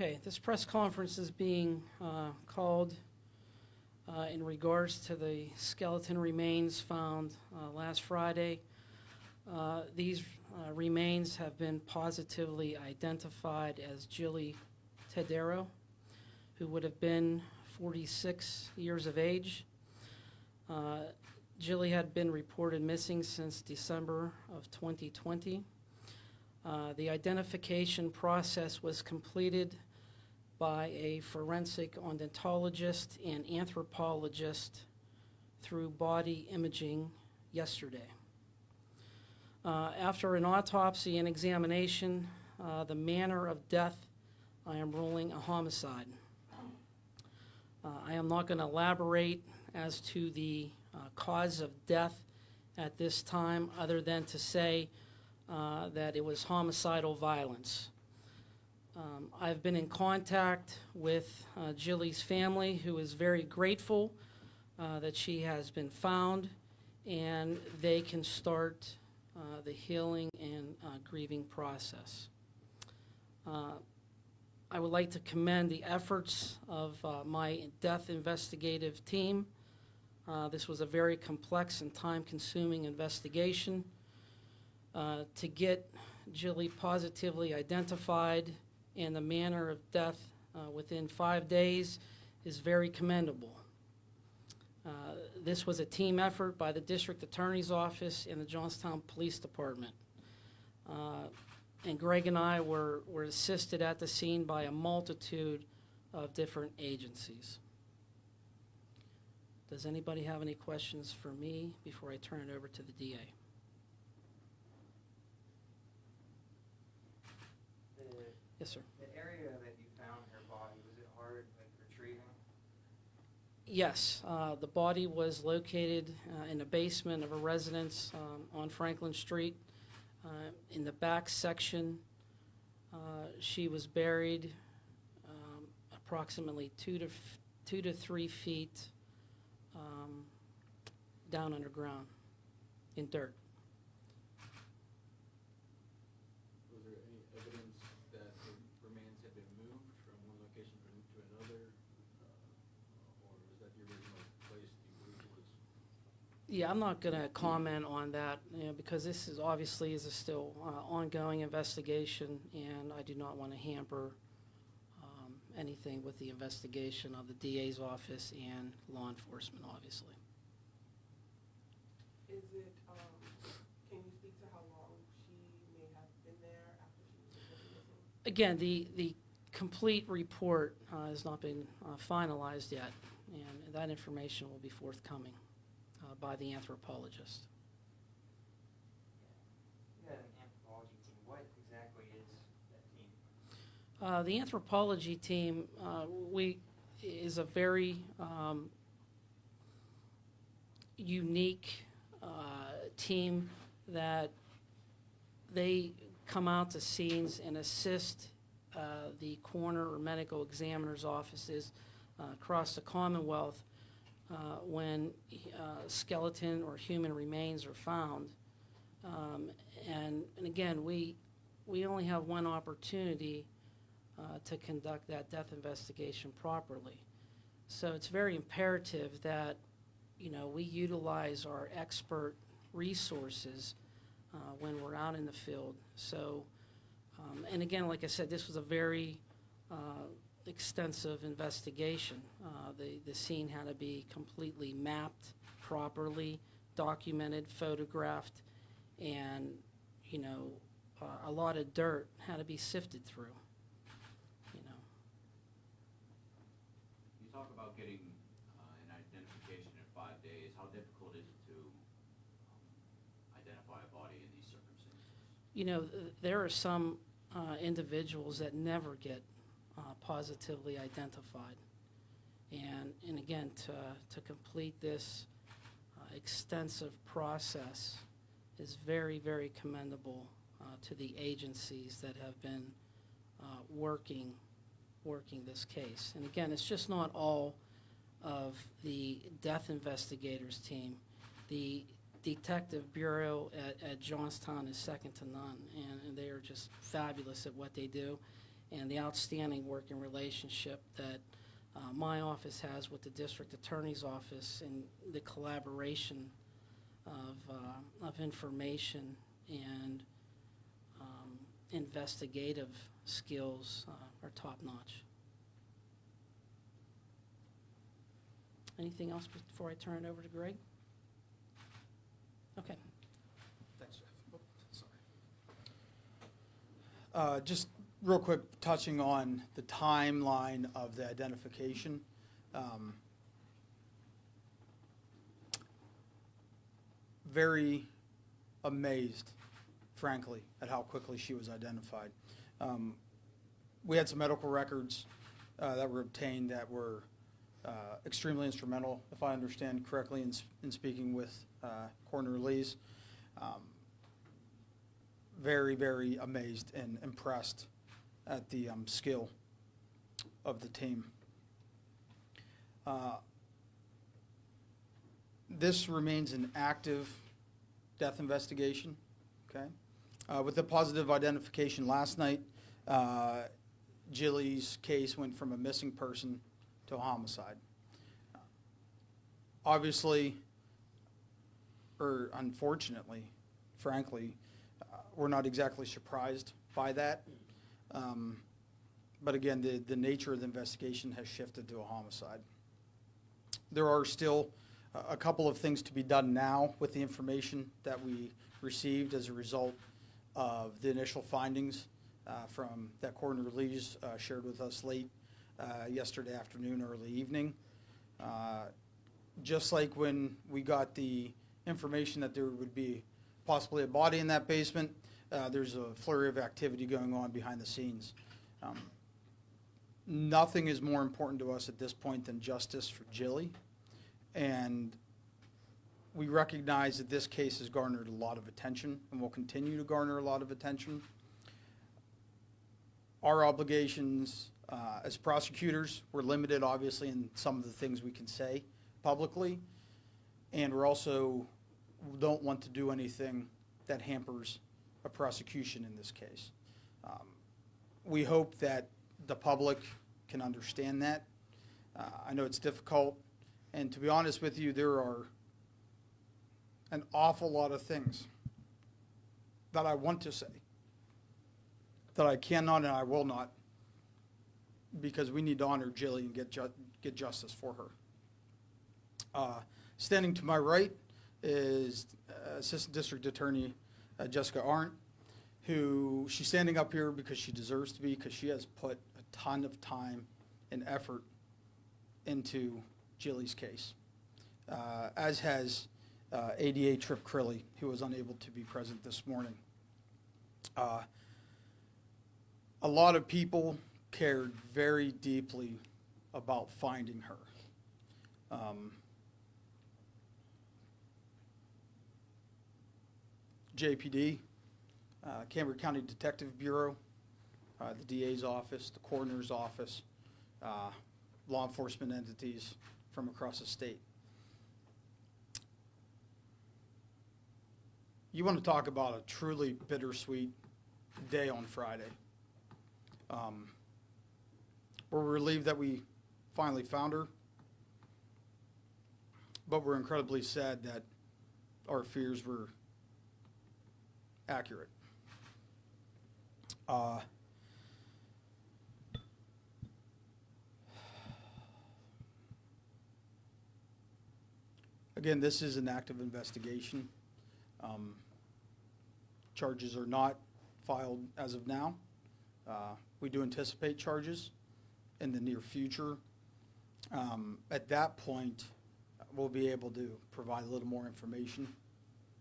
Okay, this press conference is being called in regards to the skeleton remains found last Friday. These remains have been positively identified as Jilly Todaro, who would have been 46 years of age. Jilly had been reported missing since December of 2020. The identification process was completed by a forensic odontologist and anthropologist through body imaging yesterday. After an autopsy and examination, the manner of death, I am ruling a homicide. I am not going to elaborate as to the cause of death at this time, other than to say that it was homicidal violence. I've been in contact with Jilly's family, who is very grateful that she has been found, and they can start the healing and grieving process. I would like to commend the efforts of my death investigative team. This was a very complex and time-consuming investigation. To get Jilly positively identified and the manner of death within 5 days is very commendable. This was a team effort by the District Attorney's Office and the Johnstown Police Department. And Greg and I were assisted at the scene by a multitude of different agencies. Does anybody have any questions for me before I turn it over to the DA? Yes, sir. The area that you found her body, was it hard, like, retrieving? Yes, the body was located in the basement of a residence on Franklin Street. In the back section, she was buried approximately 2 to 3 feet down underground in dirt. Was there any evidence that the remains had been moved from one location to another, or was that the original place the move was? Yeah, I'm not going to comment on that, because this is obviously is a still ongoing investigation, and I do not want to hamper anything with the investigation of the DA's office and law enforcement, obviously. Is it, can you speak to how long she may have been there after she was missing? Again, the complete report has not been finalized yet, and that information will be forthcoming by the anthropologist. You had an anthropology team. What exactly is that team? The anthropology team is a very unique team that they come out to scenes and assist the coroner or medical examiner's offices across the Commonwealth when skeleton or human remains are found. And again, we only have one opportunity to conduct that death investigation properly. So it's very imperative that we utilize our expert resources when we're out in the field. So, and again, like I said, this was a very extensive investigation. The scene had to be completely mapped properly, documented, photographed, and a lot of dirt had to be sifted through. You talk about getting an identification in 5 days. How difficult is it to identify a body in these circumstances? There are some individuals that never get positively identified. And again, to complete this extensive process is very, very commendable to the agencies that have been working this case. And again, it's just not all of the death investigators team. The Detective Bureau at Johnstown is second to none, and they are just fabulous at what they do. and the outstanding working relationship that my office has with the district attorney's office, and the collaboration of information and investigative skills are top-notch. Anything else before I turn it over to Greg? Okay. Thanks, Jeff. Oh, sorry. Just real quick, touching on the timeline of the identification. Very amazed, frankly, at how quickly she was identified. We had some medical records that were obtained that were extremely instrumental, if I understand correctly, in speaking with Coroner Lees. Very, very amazed and impressed at the skill of the team. This remains an active death investigation, okay? With the positive identification last night, Jilly's case went from a missing person to a homicide. Obviously, or unfortunately, frankly, we're not exactly surprised by that. But again, the nature of the investigation has shifted to a homicide. There are still a couple of things to be done now with the information that we received as a result of the initial findings from that Coroner Lees shared with us late yesterday afternoon, early evening. Just like when we got the information that there would be possibly a body in that basement, there's a flurry of activity going on behind the scenes. Nothing is more important to us at this point than justice for Jilly, and we recognize that this case has garnered a lot of attention and will continue to garner a lot of attention. Our obligations as prosecutors, we're limited obviously in some of the things we can say publicly, and we're also don't want to do anything that hampers a prosecution in this case. We hope that the public can understand that. I know it's difficult, and to be honest with you, there are an awful lot of things that I want to say that I cannot and I will not, because we need to honor Jilly and get justice for her. Standing to my right is Assistant District Attorney Jessica Arndt, who she's standing up here because she deserves to be, because she has put a ton of time and effort into Jilly's case, as has ADA Trip Crilly, who was unable to be present this morning. A lot of people cared very deeply about finding her. JPD, Cambria County Detective Bureau, the DA's office, the coroner's office, law enforcement entities from across the state. You want to talk about a truly bittersweet day on Friday. We're relieved that we finally found her, but we're incredibly sad that our fears were accurate. Again, this is an active investigation. Charges are not filed as of now. We do anticipate charges in the near future. At that point, we'll be able to provide a little more information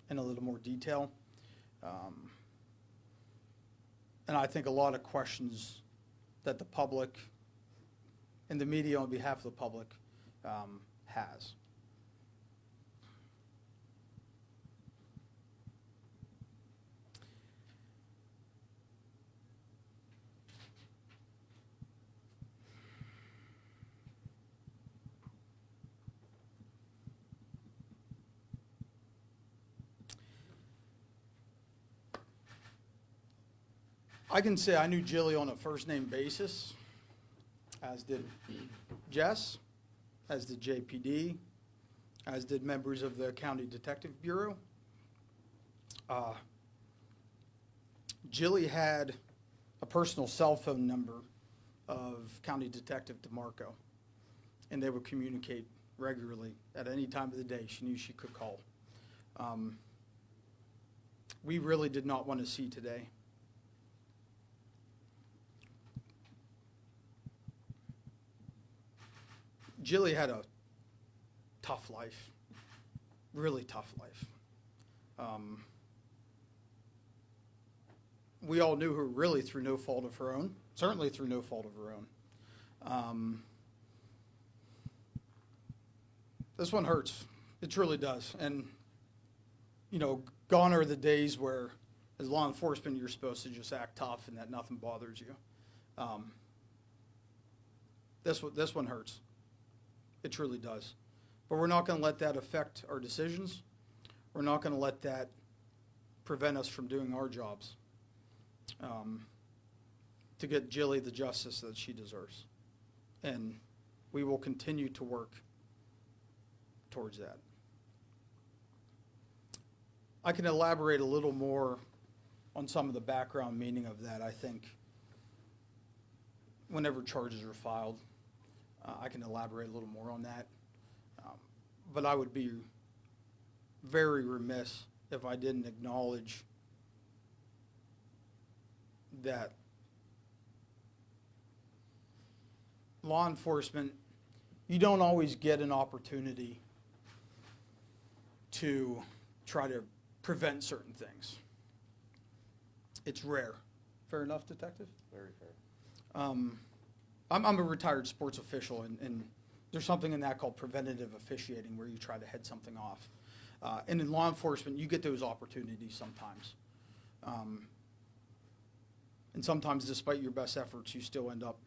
and a little more detail. And I think a lot of questions that the public and the media on behalf of the public has. I can say I knew Jilly on a first-name basis, as did Jess, as did JPD, as did members of the County Detective Bureau. Jilly had a personal cell phone number of County Detective DeMarco, and they would communicate regularly at any time of the day. She knew she could call. We really did not want to see today. Jilly had a tough life, really tough life. We all knew her really through no fault of her own, certainly through no fault of her own. This one hurts. It truly does. And, you know, gone are the days where, as law enforcement, you're supposed to just act tough and that nothing bothers you. This one hurts. It truly does. But we're not going to let that affect our decisions. We're not going to let that prevent us from doing our jobs to get Jilly the justice that she deserves. And we will continue to work towards that. I can elaborate a little more on some of the background meaning of that, I think, whenever charges are filed. I can elaborate a little more on that. But I would be very remiss if I didn't acknowledge that law enforcement, you don't always get an opportunity to try to prevent certain things. It's rare. Fair enough, Detective? Very fair. I'm a retired sports official, and there's something in that called preventative officiating, where you try to head something off. And in law enforcement, you get those opportunities sometimes. And sometimes, despite your best efforts, you still end up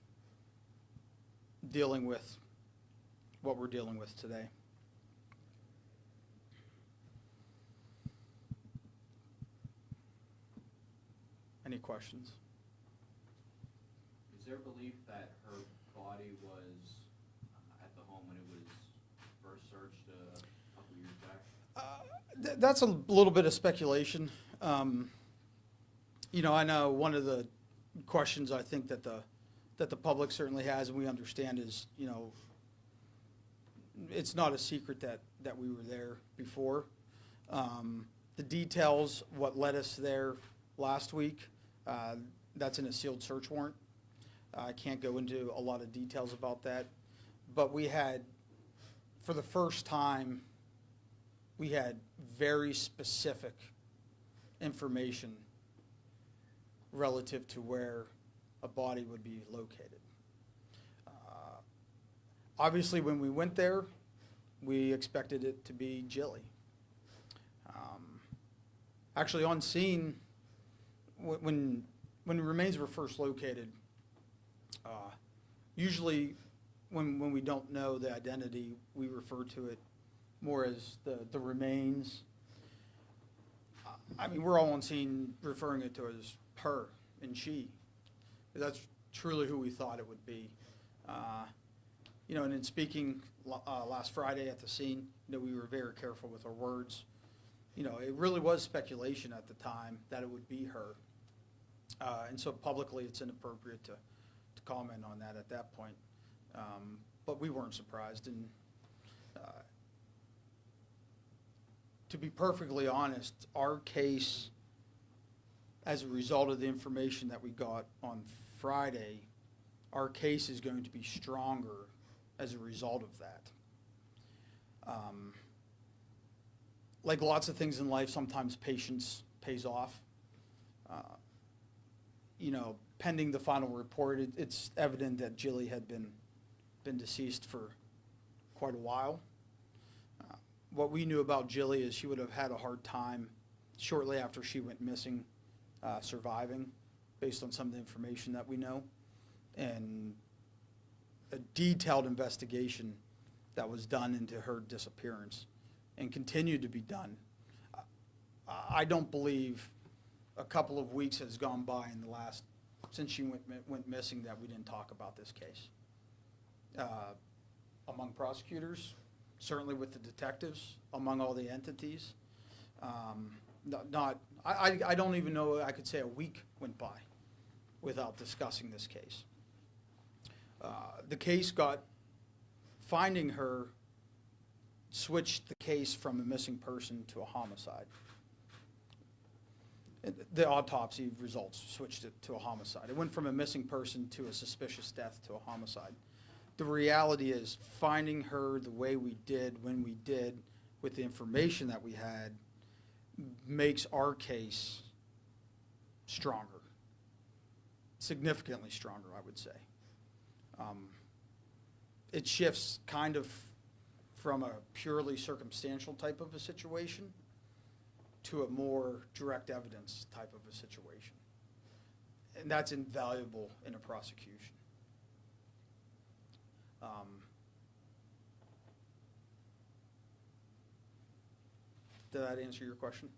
dealing with what we're dealing with today. Any questions? Is there belief that her body was at the home when it was first searched a couple years back? That's a little bit of speculation. You know, I know one of the questions I think that the public certainly has, and we understand, is, you know, it's not a secret that we were there before. The details, what led us there last week, that's in a sealed search warrant. I can't go into a lot of details about that, but we had, for the first time, we had very specific information relative to where a body would be located. Obviously, when we went there, we expected it to be Jilly. Actually, on scene, when remains were first located, usually when we don't know the identity, we refer to it more as the remains. I mean, we're all on scene referring it to as her and she. That's truly who we thought it would be. You know, and in speaking last Friday at the scene, you know, we were very careful with our words. You know, it really was speculation at the time that it would be her. And so publicly it's inappropriate to comment on that at that point. But we weren't surprised. And to be perfectly honest, our case, as a result of the information that we got on Friday, our case is going to be stronger as a result of that. Like lots of things in life, sometimes patience pays off. You know, pending the final report, it's evident that Jilly had been deceased for quite a while. What we knew about Jilly is she would have had a hard time shortly after she went missing surviving, based on some of the information that we know. And a detailed investigation that was done into her disappearance and continued to be done. I don't believe a couple of weeks has gone by in the last since she went missing that we didn't talk about this case. Among prosecutors, certainly with the detectives, among all the entities. I don't even know, I could say a week went by without discussing this case. The case finding her switched the case from a missing person to a homicide. The autopsy results switched it to a homicide. It went from a missing person to a suspicious death to a homicide. The reality is finding her the way we did, when we did, with the information that we had, makes our case stronger. Significantly stronger, I would say. It shifts kind of from a purely circumstantial type of a situation to a more direct evidence type of a situation. And that's invaluable in a prosecution. Did that answer your question?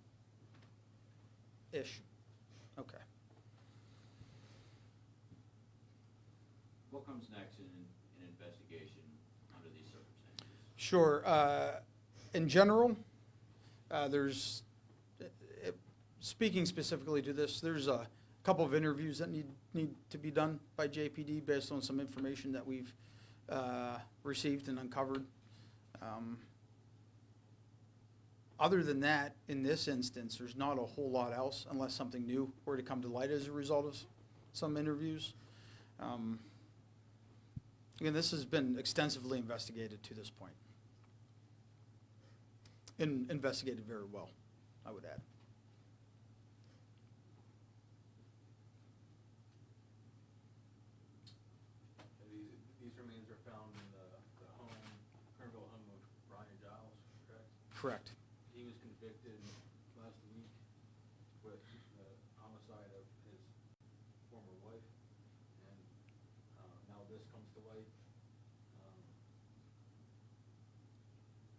Ish. Okay. What comes next in an investigation under these circumstances? Sure. In general, speaking specifically to this, there's a couple of interviews that need to be done by JPD based on some information that we've received and uncovered. Other than that, in this instance, there's not a whole lot else unless something new were to come to light as a result of some interviews. Again, this has been extensively investigated to this point. And investigated very well, I would add. These remains are found in the home, Kernville home of Brian Giles, correct? Correct. He was convicted last week with the homicide of his former wife, and now this comes to light.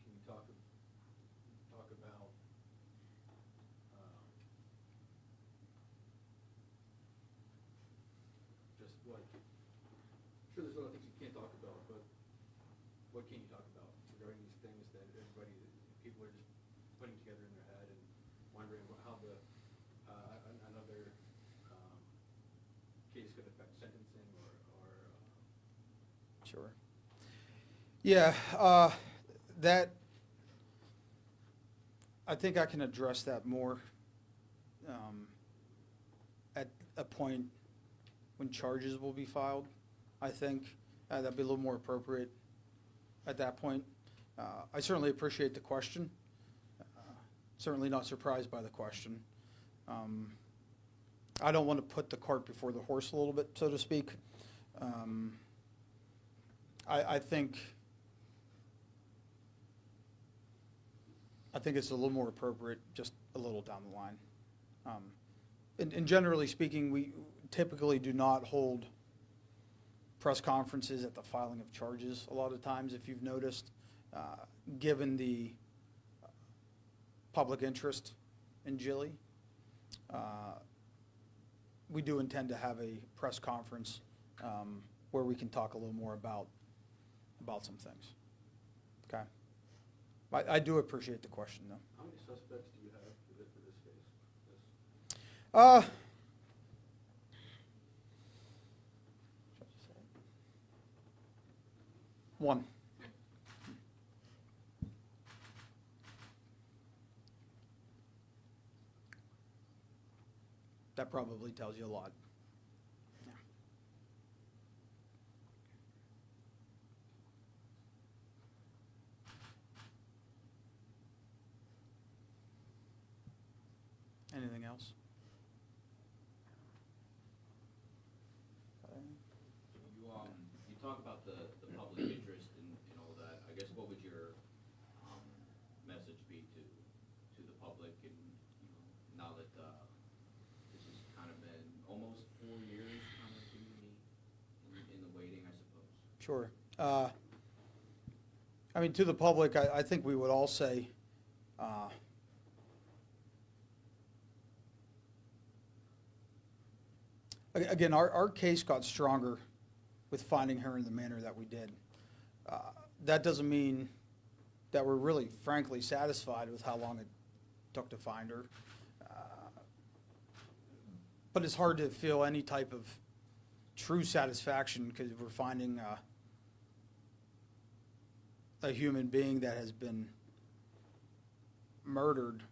Can you talk about just what? Sure, there's a lot of things you can't talk about, but what can you talk about regarding these things that people are just putting together in their head and wondering how another case could affect sentencing or Sure. Yeah, I think I can address that more at a point when charges will be filed. I think that'd be a little more appropriate at that point. I certainly appreciate the question. Certainly not surprised by the question. I don't want to put the cart before the horse a little bit, so to speak. I think it's a little more appropriate just a little down the line. And generally speaking, we typically do not hold press conferences at the filing of charges a lot of times, if you've noticed, given the public interest in Jilly. We do intend to have a press conference where we can talk a little more about some things. Okay? I do appreciate the question, though. how many suspects do you have for this case? One. That probably tells you a lot. Yeah. Anything else? You talk about the public interest in all that. I guess what would your message be to the public and now that this has kind of been almost 4 years kind of in the waiting, I suppose? Sure. I mean, to the public, I think we would all say, Again, our case got stronger with finding her in the manner that we did. That doesn't mean that we're really frankly satisfied with how long it took to find her. But it's hard to feel any type of true satisfaction because we're finding a human being that has been murdered,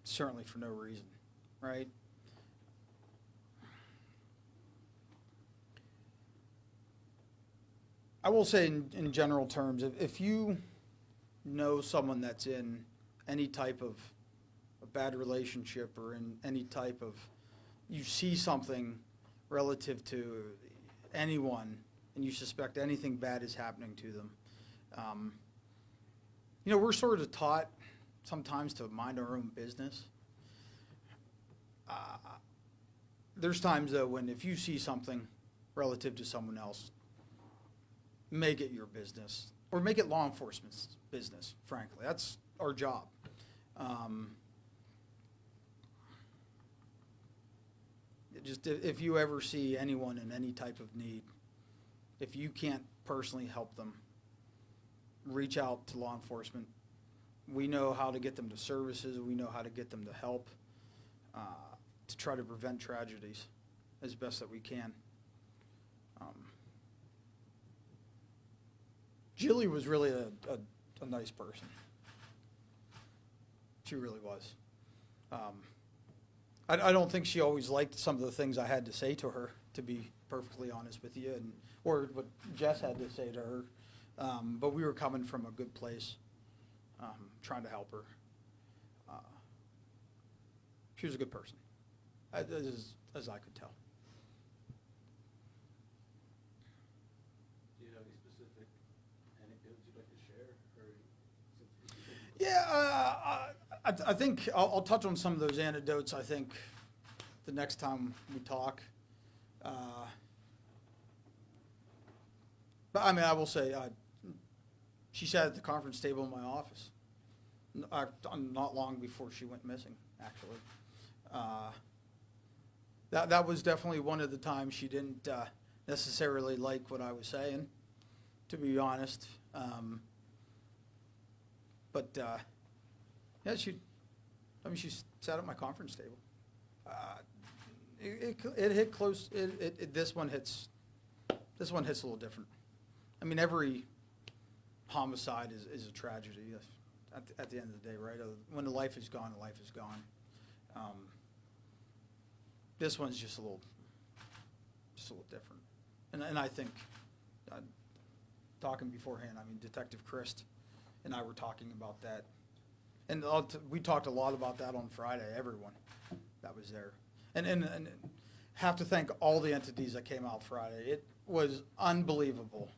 certainly for no reason, right? I will say in general terms, if you know someone that's in any type of a bad relationship or in any type of, you see something relative to anyone and you suspect anything bad is happening to them, we're sort of taught sometimes to mind our own business. There's times though when if you see something relative to someone else, make it your business or make it law enforcement's business, frankly. That's our job. Just if you ever see anyone in any type of need, if you can't personally help them, reach out to law enforcement. We know how to get them to services. We know how to get them to help to try to prevent tragedies as best that we can. Jilly was really a nice person. She really was. I don't think she always liked some of the things I had to say to her, to be perfectly honest with you, or what Jess had to say to her. But we were coming from a good place, trying to help her. She was a good person, as I could tell. Do you have any specific anecdotes you'd like to share? Yeah, I think I'll touch on some of those anecdotes, I think, the next time we talk. But, I will say, she sat at the conference table in my office not long before she went missing, actually. That was definitely one of the times she didn't necessarily like what I was saying, to be honest. But yeah, she sat at my conference table. It hit close. This one hits a little different. Every homicide is a tragedy at the end of the day, right? When the life is gone, the life is gone. This one's just a little different. And I think, talking beforehand, Detective Christ and I were talking about that. And we talked a lot about that on Friday, everyone that was there. And have to thank all the entities that came out Friday. It was unbelievable.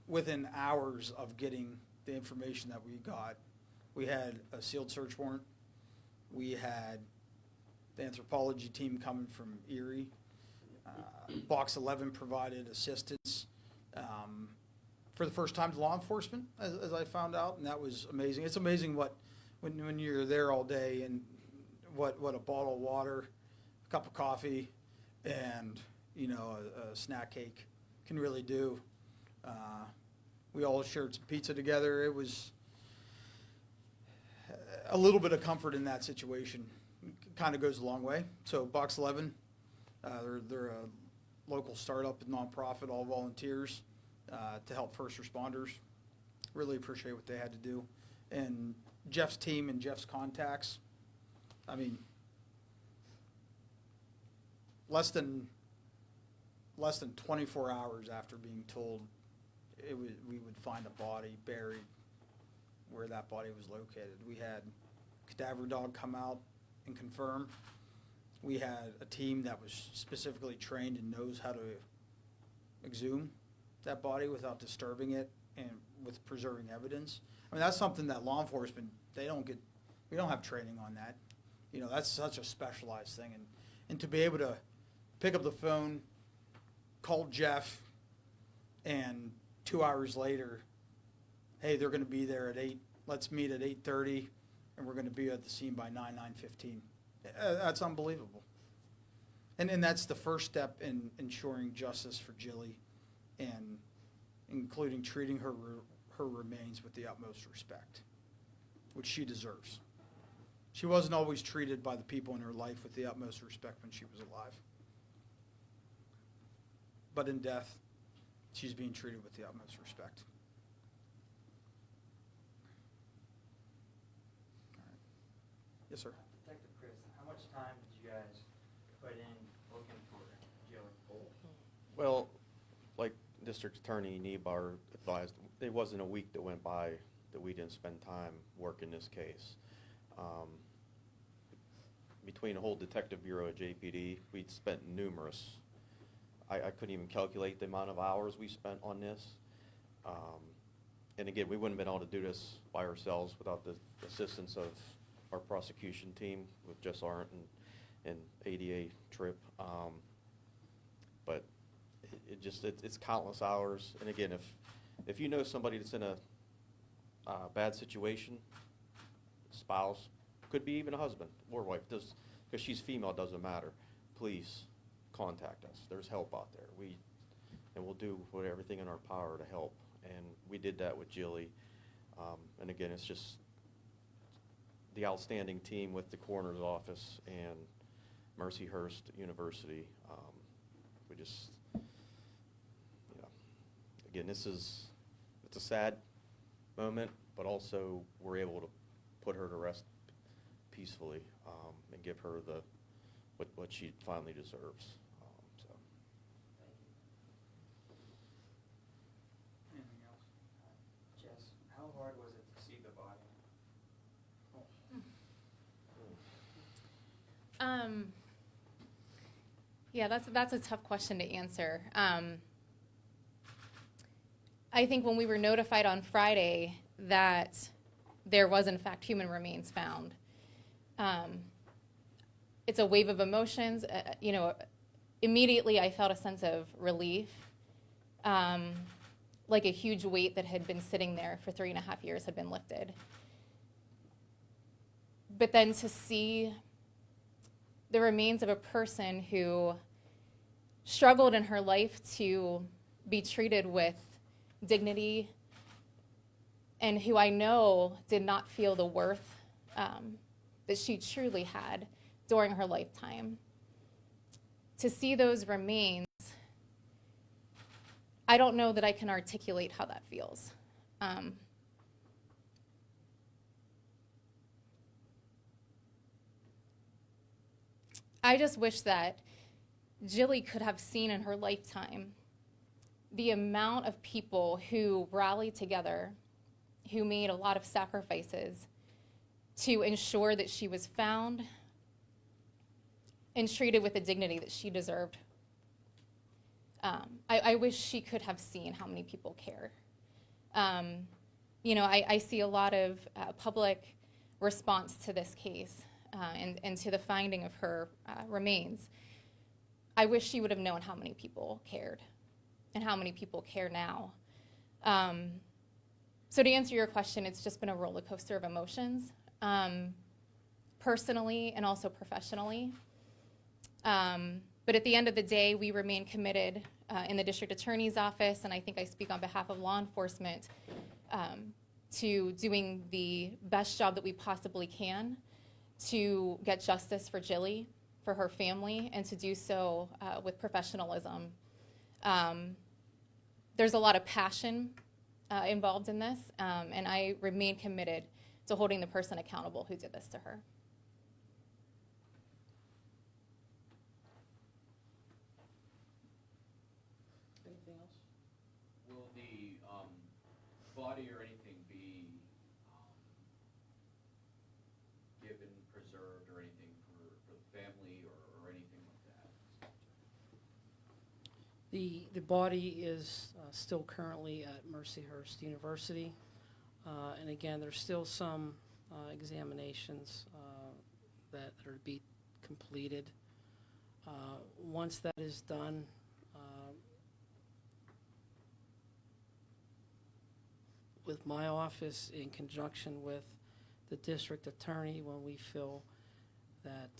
Within hours of getting the information that we got, we had a sealed search warrant. We had the anthropology team coming from Erie. Box 11 provided assistance for the first time to law enforcement, as I found out, and that was amazing. It's amazing when you're there all day and what a bottle of water, a cup of coffee, and a snack cake can really do. We all shared some pizza together. It was a little bit of comfort in that situation. Kind of goes a long way. So Box 11, they're a local startup, nonprofit, all volunteers to help first responders. Really appreciate what they had to do. And Jeff's team and Jeff's contacts, less than 24 hours after being told we would find a body buried where that body was located. We had cadaver dog come out and confirm. We had a team that was specifically trained and knows how to exhume that body without disturbing it and with preserving evidence. That's something that law enforcement, we don't have training on that. That's such a specialized thing. And to be able to pick up the phone, call Jeff, and 2 hours later, hey, they're going to be there at 8. Let's meet at 8:30, and we're going to be at the scene by 9:15. That's unbelievable. And that's the first step in ensuring justice for Jilly, and including treating her remains with the utmost respect, which she deserves. She wasn't always treated by the people in her life with the utmost respect when she was alive. But in death, she's being treated with the utmost respect. All right. Yes, sir. Detective Chris, how much time did you guys put in looking for Jilly? Well, like District Attorney Nebar advised, it wasn't a week that went by that we didn't spend time working this case. Between the whole Detective Bureau at JPD, we'd spent numerous, I couldn't even calculate the amount of hours we spent on this. And again, we wouldn't have been able to do this by ourselves without the assistance of our prosecution team with Jess Arndt and ADA Tripp. But it's countless hours. And again, if you know somebody that's in a bad situation, spouse, could be even a husband or wife, because she's female, doesn't matter, please contact us. There's help out there. We'll do everything in our power to help. And we did that with Jilly. And again, it's just the outstanding team with the coroner's office and Mercyhurst University. We just, again, it's a sad moment, but also we're able to put her to rest peacefully, and give her what she finally deserves. So. Anything else? Jess, how hard was it to see the body? Yeah, that's a tough question to answer. I think when we were notified on Friday that there was in fact human remains found, it's a wave of emotions. Immediately I felt a sense of relief, like a huge weight that had been sitting there for 3.5 years had been lifted. But then to see the remains of a person who struggled in her life to be treated with dignity, and who I know did not feel the worth that she truly had during her lifetime. To see those remains, I don't know that I can articulate how that feels. I just wish that Jilly could have seen in her lifetime the amount of people who rallied together, who made a lot of sacrifices to ensure that she was found and treated with the dignity that she deserved. I wish she could have seen how many people care. I see a lot of public response to this case and to the finding of her remains. I wish she would have known how many people cared and how many people care now. So to answer your question, it's just been a roller coaster of emotions, personally and also professionally. But at the end of the day, we remain committed in the district attorney's office, and I think I speak on behalf of law enforcement, to doing the best job that we possibly can to get justice for Jilly, for her family, and to do so with professionalism. There's a lot of passion involved in this, and I remain committed to holding the person accountable who did this to her. Anything else? Will the body or anything be given, preserved, or anything for the family or anything like that? The body is still currently at Mercyhurst University. And again, there's still some examinations that are to be completed. Once that is done, with my office in conjunction with the district attorney, when we feel that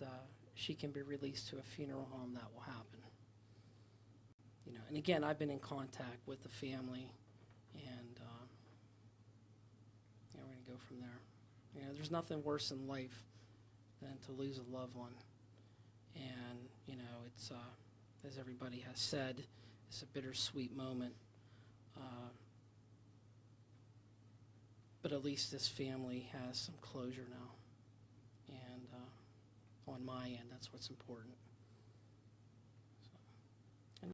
she can be released to a funeral home, that will happen. You know, and again, I've been in contact with the family, and yeah, we're going to go from there. You know, there's nothing worse in life than to lose a loved one. And, you know, it's, as everybody has said, it's a bittersweet moment. But at least this family has some closure now. And on my end, that's what's important.